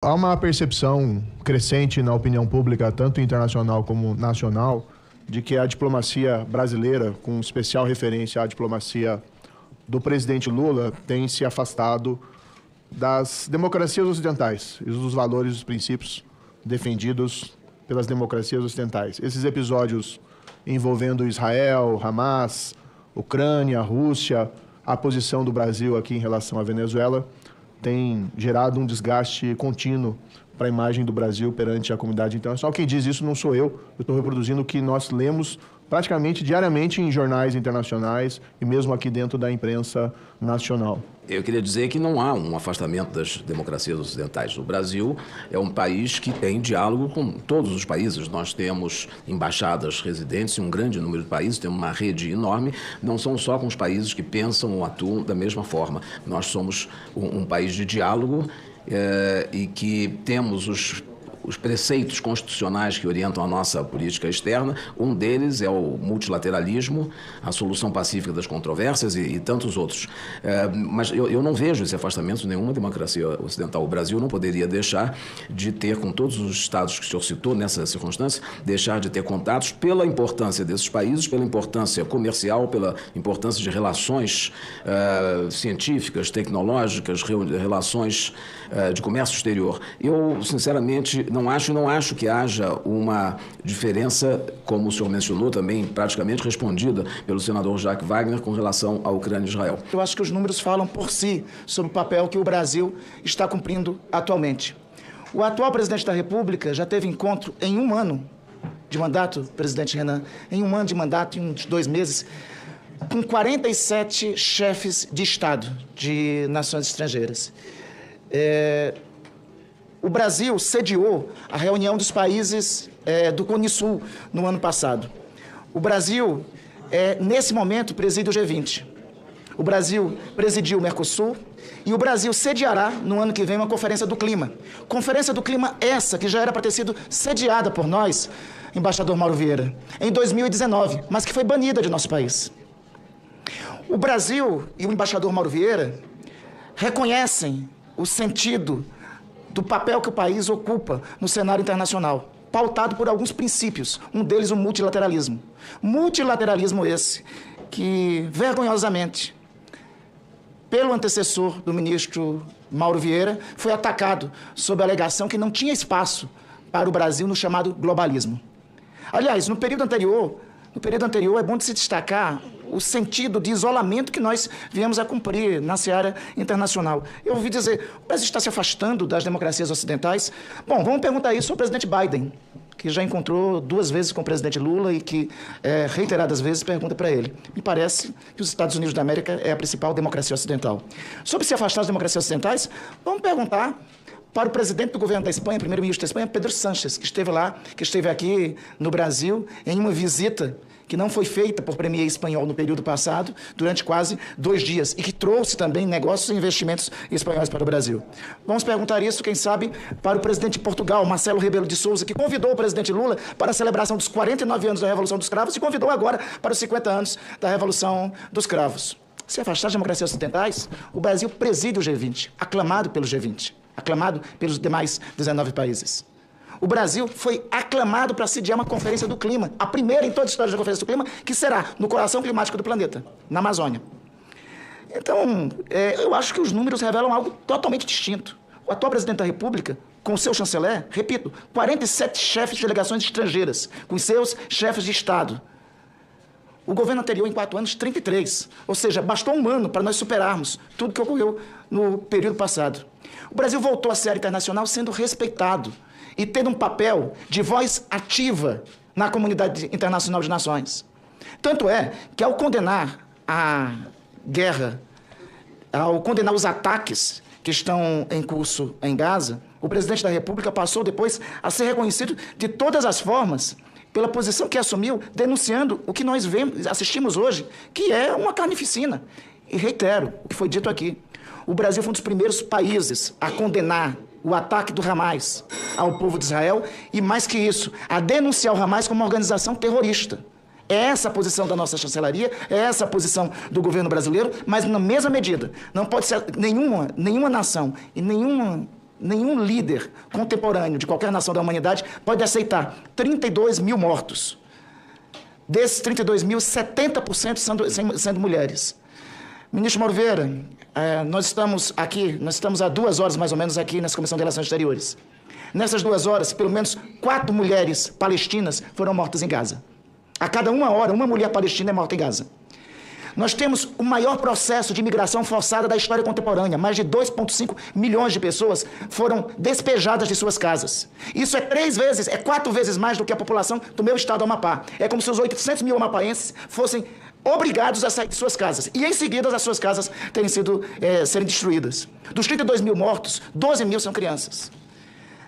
Há uma percepção crescente na opinião pública, tanto internacional como nacional, de que a diplomacia brasileira, com especial referência à diplomacia do presidente Lula, tem se afastado das democracias ocidentais e dos valores e dos princípios defendidos pelas democracias ocidentais. Esses episódios envolvendo Israel, Hamas, Ucrânia, Rússia, a posição do Brasil aqui em relação à Venezuela, tem gerado um desgaste contínuo para a imagem do Brasil perante a comunidade internacional. Quem diz isso não sou eu estou reproduzindo o que nós lemos praticamente diariamente em jornais internacionais e mesmo aqui dentro da imprensa nacional. Eu queria dizer que não há um afastamento das democracias ocidentais. O Brasil é um país que tem diálogo com todos os países. Nós temos embaixadas residentes em um grande número de países, temos uma rede enorme. Não são só com os países que pensam ou atuam da mesma forma. Nós somos um país de diálogo e que temos os preceitos constitucionais que orientam a nossa política externa. Um deles é o multilateralismo, a solução pacífica das controvérsias e tantos outros. Mas eu não vejo esse afastamento de nenhuma democracia ocidental. O Brasil não poderia deixar de ter, com todos os estados que o senhor citou nessa circunstância, deixar de ter contatos pela importância desses países, pela importância comercial, pela importância de relações científicas, tecnológicas, relações de comércio exterior. Eu, sinceramente, não acho que haja uma diferença, como o senhor mencionou também, praticamente respondida pelo senador Jacques Wagner com relação à Ucrânia e Israel. Eu acho que os números falam por si sobre o papel que o Brasil está cumprindo atualmente. O atual presidente da República já teve encontro em um ano de mandato, presidente Renan, em um ano de mandato, em uns 2 meses, com 47 chefes de Estado de nações estrangeiras. O Brasil sediou a reunião dos países do Cone Sul no ano passado. O Brasil, nesse momento, preside o G20. O Brasil presidiu o Mercosul e o Brasil sediará, no ano que vem, uma Conferência do Clima. Conferência do Clima essa, que já era para ter sido sediada por nós, embaixador Mauro Vieira, em 2019, mas que foi banida de nosso país. O Brasil e o embaixador Mauro Vieira reconhecem o sentido do papel que o país ocupa no cenário internacional, pautado por alguns princípios, um deles o multilateralismo. Multilateralismo esse que, vergonhosamente, pelo antecessor do ministro Mauro Vieira, foi atacado sob a alegação que não tinha espaço para o Brasil no chamado globalismo. Aliás, no período anterior é bom de se destacar o sentido de isolamento que nós viemos a cumprir na seara internacional. Eu ouvi dizer, o Brasil está se afastando das democracias ocidentais. Bom, vamos perguntar isso ao presidente Biden, que já encontrou 2 vezes com o presidente Lula e que, reiteradas vezes, pergunta para ele. Me parece que os Estados Unidos da América é a principal democracia ocidental. Sobre se afastar das democracias ocidentais, vamos perguntar para o presidente do governo da Espanha, primeiro-ministro da Espanha, Pedro Sánchez, que esteve aqui no Brasil em uma visita que não foi feita por premier espanhol no período passado, durante quase 2 dias, e que trouxe também negócios e investimentos espanhóis para o Brasil. Vamos perguntar isso, quem sabe, para o presidente de Portugal, Marcelo Rebelo de Sousa, que convidou o presidente Lula para a celebração dos 49 anos da Revolução dos Cravos e convidou agora para os 50 anos da Revolução dos Cravos. Se afastar das democracias ocidentais, o Brasil preside o G20, aclamado pelo G20, aclamado pelos demais 19 países. O Brasil foi aclamado para sediar uma Conferência do Clima, a primeira em toda a história da Conferência do Clima, que será no coração climático do planeta, na Amazônia. Então, eu acho que os números revelam algo totalmente distinto. O atual presidente da República, com o seu chanceler, repito, 47 chefes de delegações estrangeiras, com seus chefes de Estado. O governo anterior, em 4 anos, 33. Ou seja, bastou 1 ano para nós superarmos tudo que ocorreu no período passado. O Brasil voltou à seara internacional sendo respeitado e tendo um papel de voz ativa na comunidade internacional de nações. Tanto é que, ao condenar a guerra, ao condenar os ataques que estão em curso em Gaza, o presidente da República passou depois a ser reconhecido de todas as formas pela posição que assumiu, denunciando o que nós assistimos hoje, que é uma carnificina. E reitero o que foi dito aqui. O Brasil foi um dos primeiros países a condenar o ataque do Hamas ao povo de Israel e, mais que isso, a denunciar o Hamas como uma organização terrorista. É essa a posição da nossa chancelaria, é essa a posição do governo brasileiro, mas na mesma medida. Não pode ser nenhuma nação e nenhuma nenhum líder contemporâneo de qualquer nação da humanidade pode aceitar 32 mil mortos. Desses 32 mil, 70% sendo mulheres. Ministro Mauro Vieira, nós estamos há 2 horas mais ou menos aqui nessa Comissão de Relações Exteriores. Nessas 2 horas, pelo menos 4 mulheres palestinas foram mortas em Gaza. A cada 1 hora, uma mulher palestina é morta em Gaza. Nós temos o maior processo de imigração forçada da história contemporânea. Mais de 2,5 milhões de pessoas foram despejadas de suas casas. Isso é 4 vezes mais do que a população do meu estado, Amapá. É como se os 800 mil amapaenses fossem obrigados a sair de suas casas. E em seguida as suas casas serem destruídas. Dos 32 mil mortos, 12 mil são crianças.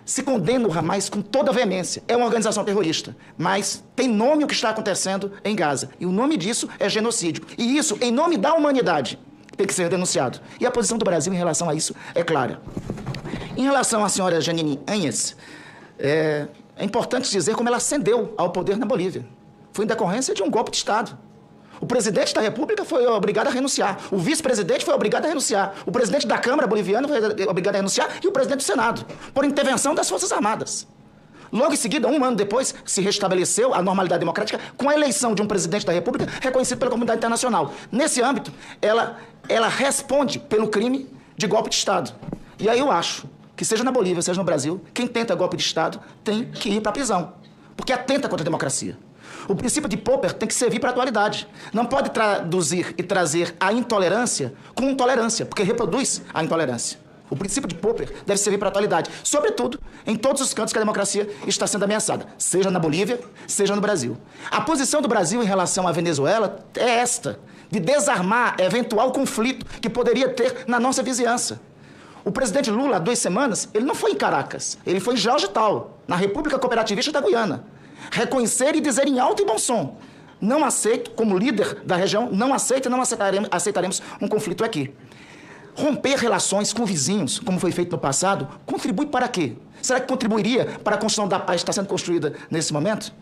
Se condena o Hamas com toda a veemência. É uma organização terrorista, mas tem nome o que está acontecendo em Gaza. E o nome disso é genocídio. E isso, em nome da humanidade, tem que ser denunciado. E a posição do Brasil em relação a isso é clara. Em relação à senhora Jeanine Áñez, é importante dizer como ela ascendeu ao poder na Bolívia. Foi em decorrência de um golpe de Estado. O presidente da República foi obrigado a renunciar. O vice-presidente foi obrigado a renunciar. O presidente da Câmara boliviana foi obrigado a renunciar e o presidente do Senado, por intervenção das Forças Armadas. Logo em seguida, 1 ano depois, se restabeleceu a normalidade democrática com a eleição de um presidente da República reconhecido pela comunidade internacional. Nesse âmbito, ela responde pelo crime de golpe de Estado. E aí eu acho que, seja na Bolívia, seja no Brasil, quem tenta golpe de Estado tem que ir para a prisão, porque atenta contra a democracia. O princípio de Popper tem que servir para a atualidade. Não pode traduzir e trazer a intolerância com intolerância, porque reproduz a intolerância. O princípio de Popper deve servir para a atualidade, sobretudo em todos os cantos que a democracia está sendo ameaçada, seja na Bolívia, seja no Brasil. A posição do Brasil em relação à Venezuela é esta, de desarmar eventual conflito que poderia ter na nossa vizinhança. O presidente Lula, há 2 semanas, ele não foi em Caracas, ele foi em Georgetown, na República Cooperativista da Guiana. Reconhecer e dizer em alto e bom som: não aceito, como líder da região, não aceito e não aceitaremos um conflito aqui. Romper relações com vizinhos, como foi feito no passado, contribui para quê? Será que contribuiria para a construção da paz que está sendo construída nesse momento?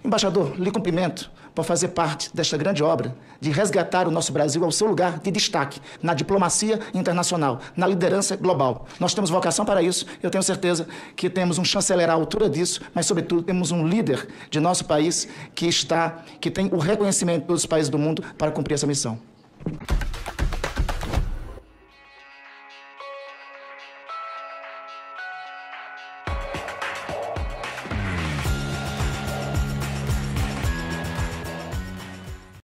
Embaixador, lhe cumprimento por fazer parte desta grande obra de resgatar o nosso Brasil ao seu lugar de destaque na diplomacia internacional, na liderança global. Nós temos vocação para isso, eu tenho certeza que temos um chanceler à altura disso, mas, sobretudo, temos um líder de nosso país que tem o reconhecimento de todos os países do mundo para cumprir essa missão.